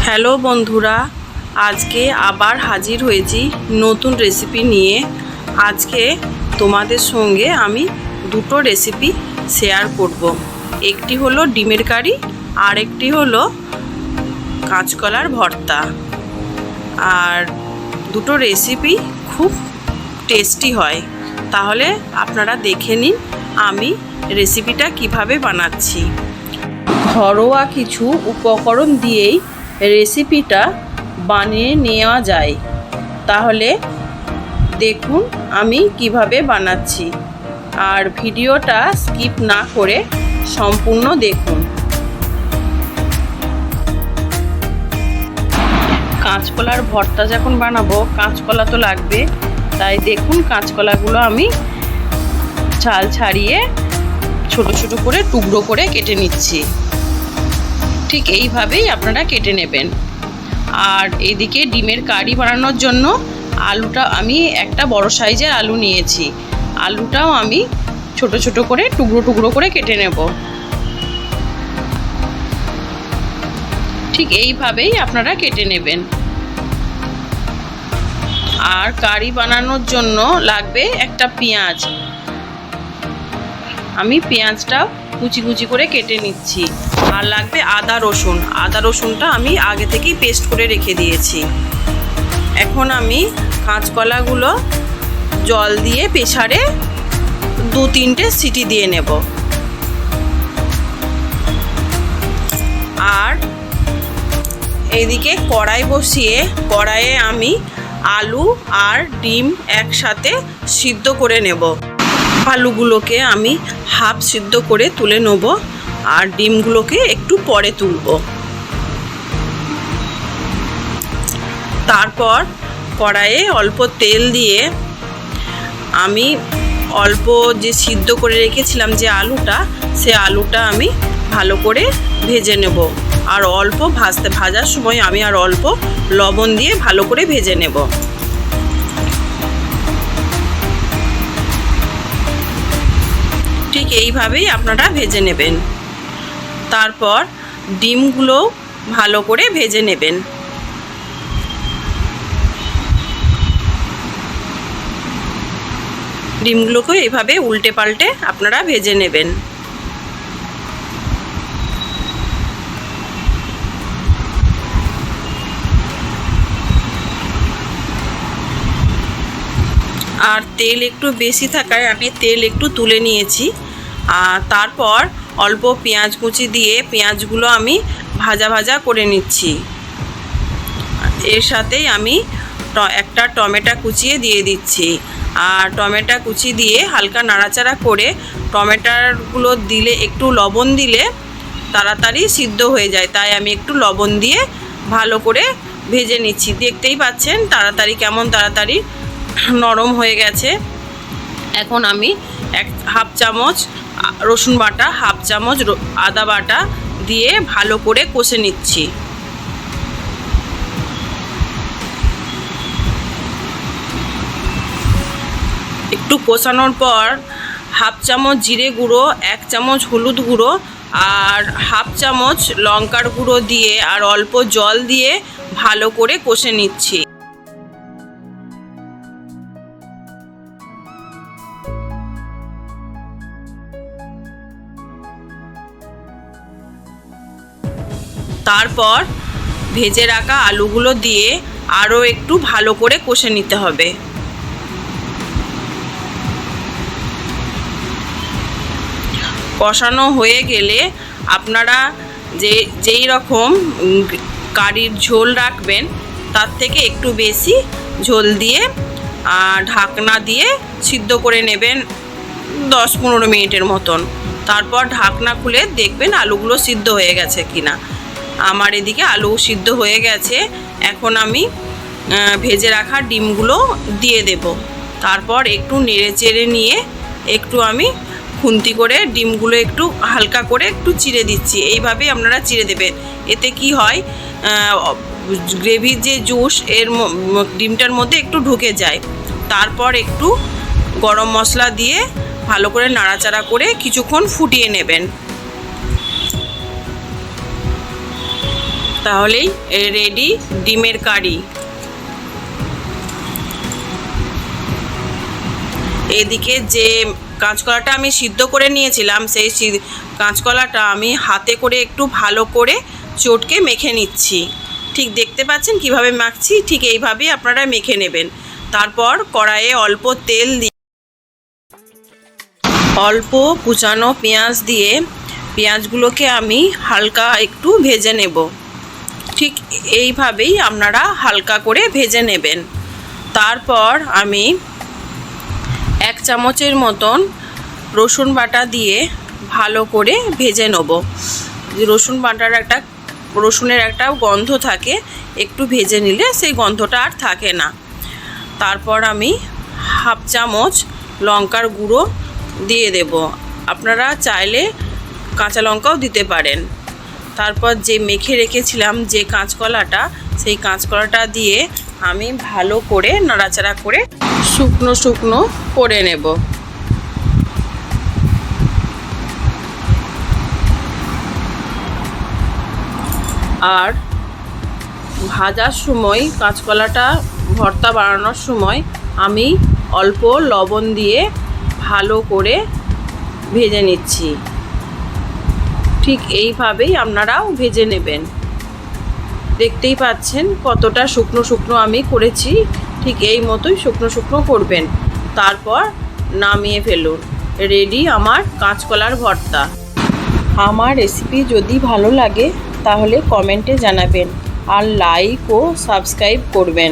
Hello বন্ধুরা, আজকে আবার হাজির হয়েছি নতুন রেসিপি নিয়ে। আজকে তোমাদের সঙ্গে আমি দুটো রেসিপি শেয়ার করব। একটি হলো ডিমের কারি আর একটি হলো কাঁচকলার ভর্তা। আর দুটো রেসিপি খুব টেস্টি হয়। তাহলে আপনারা দেখে নিন আমি রেসিপিটা কিভাবে বানাচ্ছি। ঘরোয়া কিছু উপকরণ দিয়েই রেসিপিটা বানিয়ে নেওয়া যায়। তাহলে দেখুন আমি কিভাবে বানাচ্ছি, আর ভিডিওটা স্কিপ না করে সম্পূর্ণ দেখুন। কাঁচকলার ভর্তা যখন বানাবো কাঁচকলা তো লাগবে, তাই দেখুন কাঁচকলাগুলো আমি ছাল ছাড়িয়ে ছোট ছোট করে টুকরো করে কেটে নিচ্ছি। ঠিক এইভাবেই আপনারা কেটে নেবেন। আর এদিকে ডিমের কারি বানানোর জন্য আলুটা আমি একটা বড় সাইজের আলু নিয়েছি। আলুটাও আমি ছোট ছোট করে টুকরো টুকরো করে কেটে নেব। ঠিক এইভাবেই আপনারা কেটে নেবেন। আর কারি বানানোর জন্য লাগবে একটা পেঁয়াজ। আমি পেঁয়াজটা কুচি কুচি করে কেটে নিচ্ছি। আর লাগবে আদা রসুন। আদা রসুনটা আমি আগে থেকেই পেস্ট করে রেখে দিয়েছি। এখন আমি কাঁচকলাগুলো জল দিয়ে প্রেসারে 2-3টে সিটি দিয়ে নেব। আর এইদিকে কড়াই বসিয়ে কড়াইয়ে আমি আলু আর ডিম একসাথে সিদ্ধ করে নেব। আলুগুলোকে আমি হাফ সিদ্ধ করে তুলে নেব, আর ডিমগুলোকে একটু পরে তুলব। তারপর কড়াইয়ে অল্প তেল দিয়ে আমি অল্প যে সিদ্ধ করে রেখেছিলাম যে আলুটা, সে আলুটা আমি ভালো করে ভেজে নেব। আর অল্প ভাজার সময় আমি আর অল্প লবণ দিয়ে ভালো করে ভেজে নেব। ঠিক এইভাবেই আপনারা ভেজে নেবেন। তারপর ডিমগুলো ভালো করে ভেজে নেবেন। ডিমগুলোকে এইভাবে উল্টে পাল্টে আপনারা ভেজে নেবেন। আর তেল একটু বেশি থাকায় আমি তেল একটু তুলে নিয়েছি। আর তারপর অল্প পেঁয়াজ কুচি দিয়ে পেঁয়াজগুলো আমি ভাজা ভাজা করে নিচ্ছি। এর সাথেই আমি একটা টমেটো কুচিয়ে দিয়ে দিচ্ছি। আর টমেটো কুচি দিয়ে হালকা নাড়াচাড়া করে টমেটোগুলো দিলে একটু লবণ দিলে তাড়াতাড়ি সিদ্ধ হয়ে যায়, তাই আমি একটু লবণ দিয়ে ভালো করে ভেজে নিচ্ছি। দেখতেই পাচ্ছেন কেমন তাড়াতাড়ি নরম হয়ে গেছে। এখন আমি হাফ চামচ রসুন বাটা, হাফ চামচ আদা বাটা দিয়ে ভালো করে কষে নিচ্ছি। একটু কষানোর পর হাফ চামচ জিরে গুঁড়ো, 1 চামচ হলুদ গুঁড়ো আর হাফ চামচ লঙ্কার গুঁড়ো দিয়ে আর অল্প জল দিয়ে ভালো করে কষে নিচ্ছি। তারপর ভেজে রাখা আলুগুলো দিয়ে আরও একটু ভালো করে কষে নিতে হবে। কষানো হয়ে গেলে আপনারা যেই রকম কারির ঝোল রাখবেন তার থেকে একটু বেশি ঝোল দিয়ে ঢাকনা দিয়ে সিদ্ধ করে নেবেন 10-15 মিনিটের মতন। তারপর ঢাকনা খুলে দেখবেন আলুগুলো সিদ্ধ হয়ে গেছে কিনা। আমার এদিকে আলু সিদ্ধ হয়ে গেছে। এখন আমি ভেজে রাখা ডিমগুলো দিয়ে দেব। তারপর একটু নেড়ে চেড়ে নিয়ে একটু আমি খুন্তি করে ডিমগুলো একটু হালকা করে একটু চিড়ে দিচ্ছি। এইভাবেই আপনারা চিড়ে দেবেন। এতে কি হয়, গ্রেভির যে জুস ডিমটার মধ্যে একটু ঢুকে যায়। তারপর একটু গরম মশলা দিয়ে ভালো করে নাড়াচাড়া করে কিছুক্ষণ ফুটিয়ে নেবেন। তাহলেই রেডি ডিমের কারি। এদিকে যে কাঁচকলাটা আমি সিদ্ধ করে নিয়েছিলাম, সেই কাঁচকলাটা আমি হাতে করে একটু ভালো করে চটকে মেখে নিচ্ছি। ঠিক দেখতে পাচ্ছেন কিভাবে মাখছি, ঠিক এইভাবেই আপনারা মেখে নেবেন। তারপর কড়াইয়ে অল্প তেল দিয়ে অল্প কুচানো পেঁয়াজ দিয়ে পেঁয়াজগুলোকে আমি হালকা একটু ভেজে নেব। ঠিক এইভাবেই আপনারা হালকা করে ভেজে নেবেন। তারপর আমি 1 চামচের মতন রসুন বাটা দিয়ে ভালো করে ভেজে নেব। রসুনের একটা গন্ধ থাকে, একটু ভেজে নিলে সেই গন্ধটা আর থাকে না। তারপর আমি 1/2 চামচ লঙ্কার গুঁড়ো দিয়ে দেব। আপনারা চাইলে কাঁচা লঙ্কাও দিতে পারেন। তারপর যে মেখে রেখেছিলাম যে কাঁচকলাটা, সেই কাঁচকলাটা দিয়ে আমি ভালো করে নাড়াচাড়া করে শুকনো শুকনো করে নেব। আর ভাজার সময়, কাঁচকলাটা ভর্তা বানানোর সময় আমি অল্প লবণ দিয়ে ভালো করে ভেজে নিচ্ছি। ঠিক এইভাবেই আপনারাও ভেজে নেবেন। দেখতেই পাচ্ছেন কতটা শুকনো শুকনো আমি করেছি, ঠিক এই মতোই শুকনো শুকনো করবেন। তারপর নামিয়ে ফেলুন, রেডি আমার কাঁচকলার ভর্তা। আমার রেসিপি যদি ভালো লাগে তাহলে কমেন্টে জানাবেন আর লাইক ও সাবস্ক্রাইব করবেন।